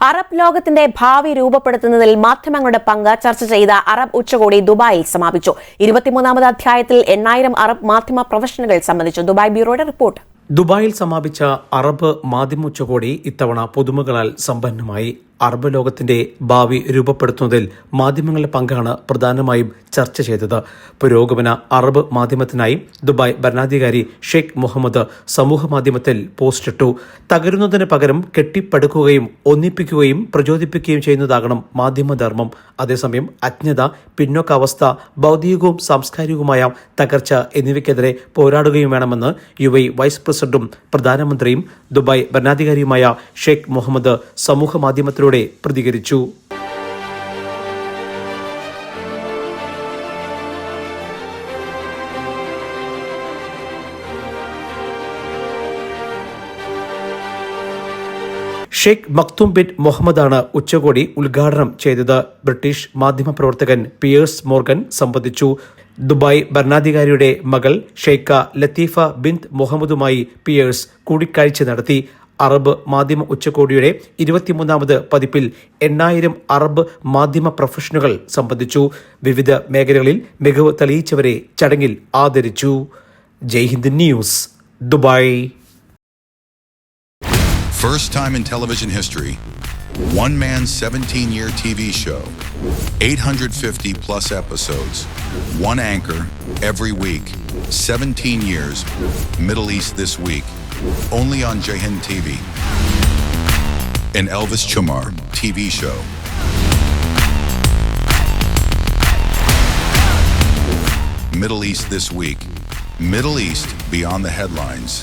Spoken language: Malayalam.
അറബ് ലോകത്തിന്റെ ഭാവി രൂപപ്പെടുത്തുന്നതിൽ മാധ്യമങ്ങളുടെ പങ്ക് ചർച്ച ചെയ്ത അറബ് ഉച്ചകോടി ദുബായിൽ സമാപിച്ചു. 23ാമത് അധ്യായത്തിൽ 8000 അറബ് മാധ്യമ പ്രൊഫഷണലുകൾ സംബന്ധിച്ചു. ദുബായ് ബ്യൂറോയുടെ റിപ്പോർട്ട്. ദുബായിൽ സമാപിച്ച അറബ് മാധ്യമ ഉച്ചകോടി ഇത്തവണ പുതുമകളാൽ സമ്പന്നമായി. അറബ് ലോകത്തിന്റെ ഭാവി രൂപപ്പെടുത്തുന്നതിൽ മാധ്യമങ്ങളുടെ പങ്കാണ് പ്രധാനമായും ചർച്ച ചെയ്തത്. പുരോഗമന അറബ് മാധ്യമത്തിനായി ദുബായ് ഭരണാധികാരി ഷെയ്ഖ് മുഹമ്മദ് സമൂഹ മാധ്യമത്തിൽ പോസ്റ്റിട്ടു. തകരുന്നതിന് പകരം കെട്ടിപ്പടുക്കുകയും ഒന്നിപ്പിക്കുകയും പ്രചോദിപ്പിക്കുകയും ചെയ്യുന്നതാകണം മാധ്യമധർമ്മം. അതേസമയം അജ്ഞത, പിന്നോക്കാവസ്ഥ, ഭൗതികവും സാംസ്കാരികവുമായ തകർച്ച എന്നിവയ്ക്കെതിരെ പോരാടുകയും വേണമെന്ന് UAE വൈസ് പ്രസിഡന്റും പ്രധാനമന്ത്രിയും ദുബായ് ഭരണാധികാരിയുമായ ഷെയ്ഖ് മുഹമ്മദ് സമൂഹ മാധ്യമത്തിലൂടെ പ്രതികരിച്ചു. ഷെയ്ഖ് മക്തൂം ബിൻ മുഹമ്മദാണ് ഉച്ചകോടി ഉദ്ഘാടനം ചെയ്തത്. ബ്രിട്ടീഷ് മാധ്യമപ്രവർത്തകൻ പിയേഴ്സ് മോർഗൻ സംബന്ധിച്ചു. ദുബായ് ഭരണാധികാരിയുടെ മകൾ ഷെയ്ഖ ലത്തീഫ ബിന്ത് മുഹമ്മദുമായി പിയേഴ്സ് കൂടിക്കാഴ്ച നടത്തി. അറബ് മാധ്യമ ഉച്ചകോടിയുടെ 23ാമത് പതിപ്പിൽ 8000 അറബ് മാധ്യമ പ്രൊഫഷണലുകൾ സംബന്ധിച്ചു. വിവിധ മേഖലകളിൽ മികവ് തെളിയിച്ചവരെ ചടങ്ങിൽ ആദരിച്ചു. Jaihind News, Dubai. First time in television history, one man's 17-year TV show, 850 plus episodes, one anchor every week, 17 years, Middle East This Week, only on Jayhind TV. An Elvis Chamar TV show. Middle East This Week. Middle East beyond the headlines.